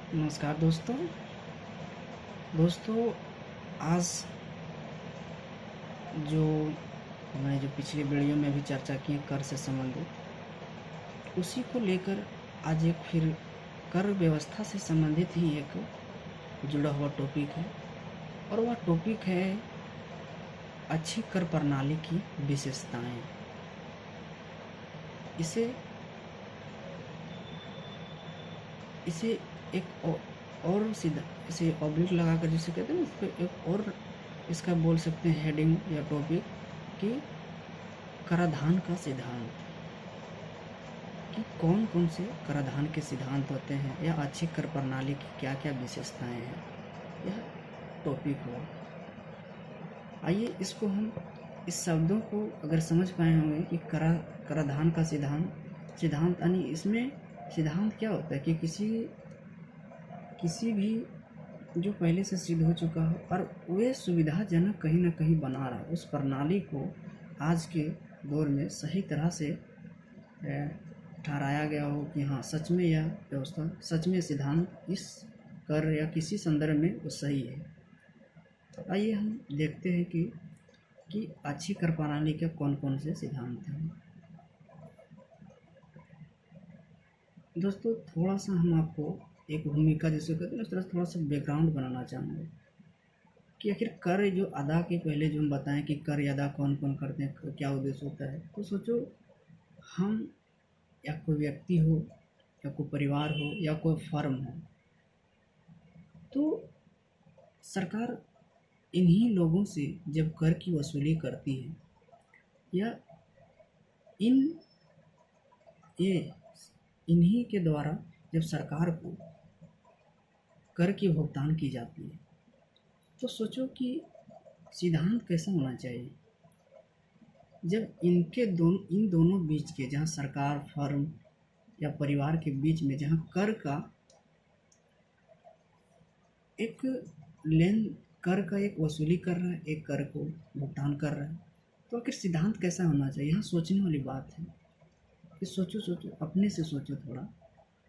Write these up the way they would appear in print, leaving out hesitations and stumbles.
नमस्कार दोस्तों। दोस्तों, आज जो मैं जो पिछली वीडियो में भी चर्चा की है कर से संबंधित, उसी को लेकर आज एक फिर कर व्यवस्था से संबंधित ही एक जुड़ा हुआ टॉपिक है, और वह टॉपिक है अच्छी कर प्रणाली की विशेषताएं। इसे इसे एक और सीधा इसे ऑब्लिक लगाकर जिसे कहते हैं ना, उस पर एक और इसका बोल सकते हैं हेडिंग या टॉपिक कि कराधान का सिद्धांत, कि कौन कौन से कराधान के सिद्धांत होते हैं या अच्छी कर प्रणाली की क्या क्या विशेषताएं हैं, यह टॉपिक हो। आइए इसको हम इस शब्दों को अगर समझ पाए होंगे कि कराधान का सिद्धांत यानी इसमें सिद्धांत क्या होता है कि किसी भी जो पहले से सिद्ध हो चुका हो और वे सुविधाजनक कहीं ना कहीं बना रहा, उस प्रणाली को आज के दौर में सही तरह से ठहराया गया हो कि हाँ सच में यह व्यवस्था, सच में सिद्धांत इस कर या किसी संदर्भ में वो सही है। तो आइए हम देखते हैं कि अच्छी कर प्रणाली के कौन कौन से सिद्धांत हैं। दोस्तों, थोड़ा सा हम आपको एक भूमिका जिसे कहते हैं उस तरह से थोड़ा सा बैकग्राउंड बनाना चाहूँगा कि आखिर कर जो अदा के पहले जो हम बताएं कि कर अदा कौन कौन करते हैं, क्या उद्देश्य होता है। तो सोचो, हम या कोई व्यक्ति हो या कोई परिवार हो या कोई फर्म हो, तो सरकार इन्हीं लोगों से जब कर की वसूली करती है या इन्हीं के द्वारा जब सरकार को कर की भुगतान की जाती है, तो सोचो कि सिद्धांत कैसा होना चाहिए जब इन दोनों बीच के, जहाँ सरकार, फर्म या परिवार के बीच में जहाँ कर का एक वसूली कर रहा है, एक कर को भुगतान कर रहा है, तो आखिर सिद्धांत कैसा होना चाहिए। यहाँ सोचने वाली बात है कि सोचो अपने से सोचो थोड़ा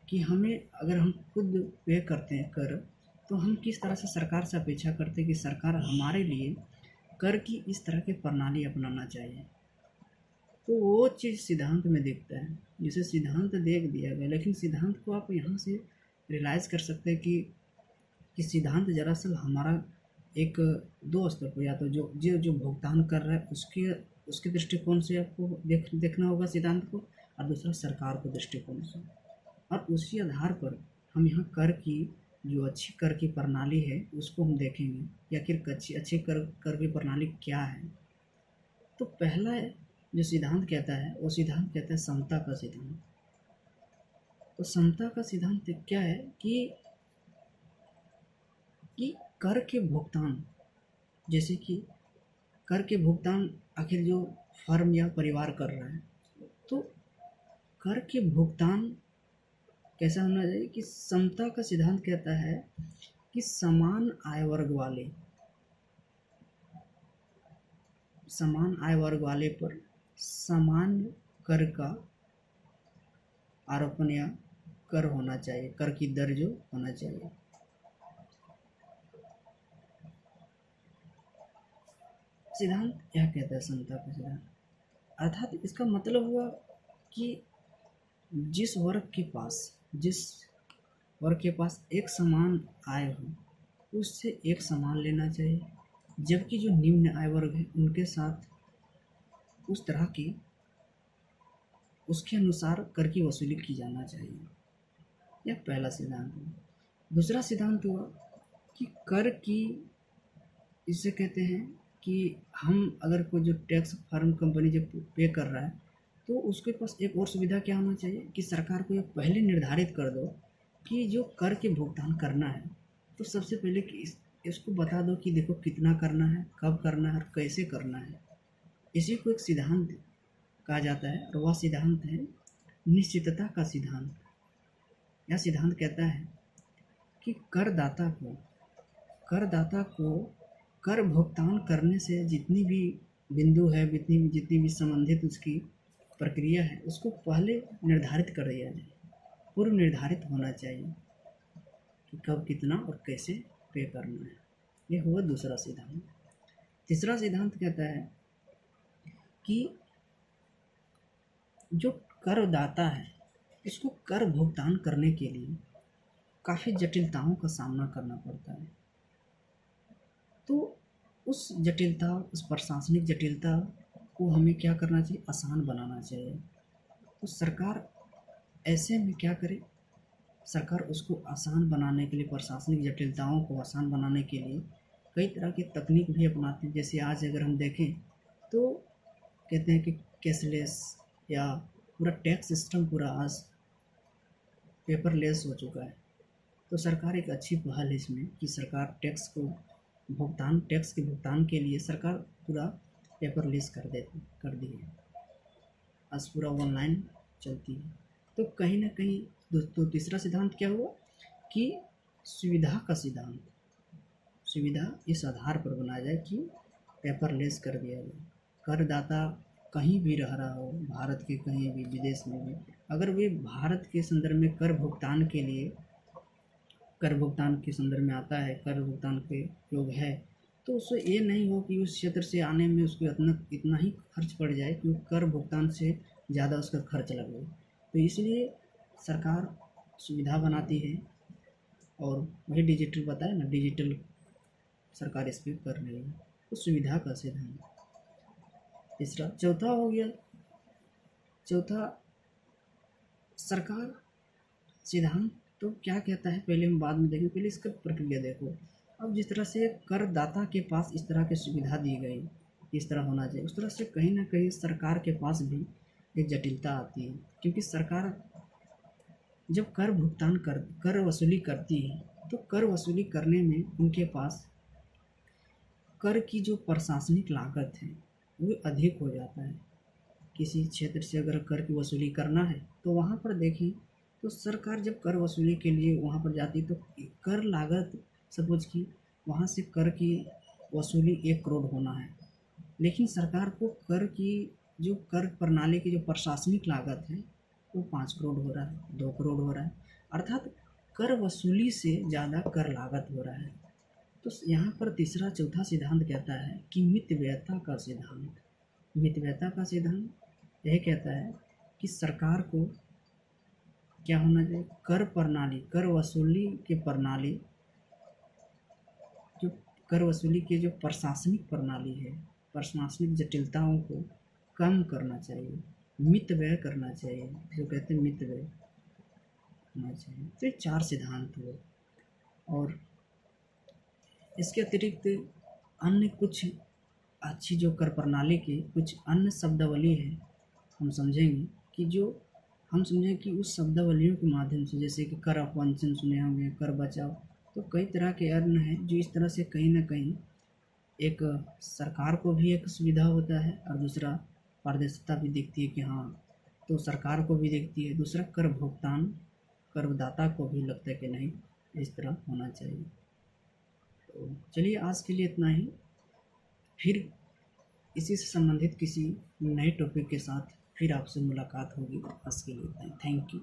कि हमें, अगर हम खुद पे करते हैं कर, तो हम किस तरह से सरकार से अपेक्षा करते हैं कि सरकार हमारे लिए कर की इस तरह की प्रणाली अपनाना चाहिए। तो वो चीज़ सिद्धांत में दिखता है, जिसे सिद्धांत देख दिया गया। लेकिन सिद्धांत को आप यहाँ से रियलाइज़ कर सकते हैं कि सिद्धांत दरअसल हमारा एक दो स्तर पर, या तो जो भुगतान कर रहा है उसके दृष्टिकोण से आपको देखना होगा सिद्धांत को, और दूसरा सरकार को दृष्टिकोण से, और उसी आधार पर हम यहाँ कर की जो अच्छी कर की प्रणाली है उसको हम देखेंगे या फिर अच्छी कर की प्रणाली क्या है। तो पहला जो सिद्धांत कहता है वो सिद्धांत कहता है समता का सिद्धांत। तो समता का सिद्धांत क्या है कि कर के भुगतान, जैसे कि कर के भुगतान आखिर जो फर्म या परिवार कर रहा है, तो कर के भुगतान कैसा होना चाहिए कि समता का सिद्धांत कहता है कि समान आय वर्ग वाले पर समान कर का आरोपण या कर होना चाहिए, कर की दर जो होना चाहिए। सिद्धांत यह कहता है समता का सिद्धांत, अर्थात इसका मतलब हुआ कि जिस वर्ग के पास एक समान आय हो उससे एक समान लेना चाहिए, जबकि जो निम्न आय वर्ग है उनके साथ उस तरह की उसके अनुसार कर की वसूली की जाना चाहिए। यह पहला सिद्धांत है। दूसरा सिद्धांत हुआ कि कर की, इसे कहते हैं कि हम अगर कोई जो टैक्स फर्म कंपनी जब पे कर रहा है तो उसके पास एक और सुविधा क्या होना चाहिए कि सरकार को ये पहले निर्धारित कर दो कि जो कर के भुगतान करना है, तो सबसे पहले कि इसको बता दो कि देखो कितना करना है, कब करना है और कैसे करना है। इसी को एक सिद्धांत कहा जाता है, और वह सिद्धांत है निश्चितता का सिद्धांत। यह सिद्धांत कहता है कि करदाता को कर भुगतान करने से जितनी भी बिंदु है, जितनी भी संबंधित उसकी प्रक्रिया है, उसको पहले निर्धारित कर दिया जाए, पूर्व निर्धारित होना चाहिए। कि कब कितना और कैसे पे करना है। ये हुआ दूसरा सिद्धांत। तीसरा सिद्धांत कहता है कि जो करदाता है इसको कर भुगतान करने के लिए काफ़ी जटिलताओं का सामना करना पड़ता है। तो उस जटिलता, उस प्रशासनिक जटिलता को हमें क्या करना चाहिए, आसान बनाना चाहिए। तो सरकार ऐसे में क्या करे, सरकार उसको आसान बनाने के लिए, प्रशासनिक जटिलताओं को आसान बनाने के लिए कई तरह की तकनीक भी अपनाते हैं। जैसे आज अगर हम देखें तो कहते हैं कि कैशलेस या पूरा टैक्स सिस्टम पूरा आज पेपरलेस हो चुका है। तो सरकार एक अच्छी पहल है इसमें कि सरकार टैक्स के भुगतान के लिए सरकार पूरा पेपरलेस कर दी है। आज पूरा ऑनलाइन चलती है। तो कहीं ना कहीं दोस्तों तीसरा सिद्धांत क्या हुआ कि सुविधा का सिद्धांत, सुविधा इस आधार पर बनाया जाए कि पेपरलेस कर दिया जाए। करदाता कहीं भी रह रहा हो, भारत के कहीं भी, विदेश में भी, अगर वे भारत के संदर्भ में कर भुगतान के संदर्भ में आता है, कर भुगतान के योग है, तो उससे ये नहीं हो कि उस क्षेत्र से आने में उसको इतना ही खर्च पड़ जाए कि कर भुगतान से ज़्यादा उसका खर्च लगे। तो इसलिए सरकार सुविधा बनाती है और वही डिजिटल बताया ना, डिजिटल सरकार इस पर कर रही है। तो सुविधा का सिद्धांत तीसरा। चौथा हो गया, चौथा सरकार सिद्धांत तो क्या कहता है पहले हम बाद में देखें, पहले इसका प्रक्रिया देखो। अब जिस तरह से करदाता के पास इस तरह की सुविधा दी गई, इस तरह होना चाहिए, उस तरह से कहीं ना कहीं सरकार के पास भी एक जटिलता आती है। क्योंकि सरकार जब कर वसूली करती है तो कर वसूली करने में उनके पास कर की जो प्रशासनिक लागत है वो अधिक हो जाता है। किसी क्षेत्र से अगर कर की वसूली करना है तो वहाँ पर देखें तो सरकार जब कर वसूली के लिए वहाँ पर जाती तो कर लागत, सपोज कि वहाँ से कर की वसूली 1 करोड़ होना है, लेकिन सरकार को कर प्रणाली की जो प्रशासनिक लागत है वो 5 करोड़ हो रहा है, 2 करोड़ हो रहा है, अर्थात कर वसूली से ज़्यादा कर लागत हो रहा है। तो यहाँ पर तीसरा चौथा सिद्धांत कहता है कि मितव्ययता का सिद्धांत। मितव्ययता का सिद्धांत यह कहता है कि सरकार को क्या होना चाहिए, कर वसूली की जो प्रशासनिक प्रणाली है, प्रशासनिक जटिलताओं को कम करना चाहिए, मितव्यय करना चाहिए, जो कहते हैं मितव्यय होना चाहिए। तो ये 4 सिद्धांत हुए। और इसके अतिरिक्त अन्य कुछ अच्छी जो कर प्रणाली की कुछ अन्य शब्दावली है, हम समझेंगे कि उस शब्दावलियों के माध्यम से, जैसे कि कर अपवंचन सुने होंगे, कर बचाव, तो कई तरह के अन्य हैं जो इस तरह से कहीं ना कहीं एक सरकार को भी एक सुविधा होता है और दूसरा पारदर्शिता भी दिखती है कि हाँ, तो सरकार को भी दिखती है, दूसरा करदाता को भी लगता है कि नहीं, इस तरह होना चाहिए। तो चलिए आज के लिए इतना ही, फिर इसी से संबंधित किसी नए टॉपिक के साथ फिर आपसे मुलाकात होगी। आज के लिए थैंक यू।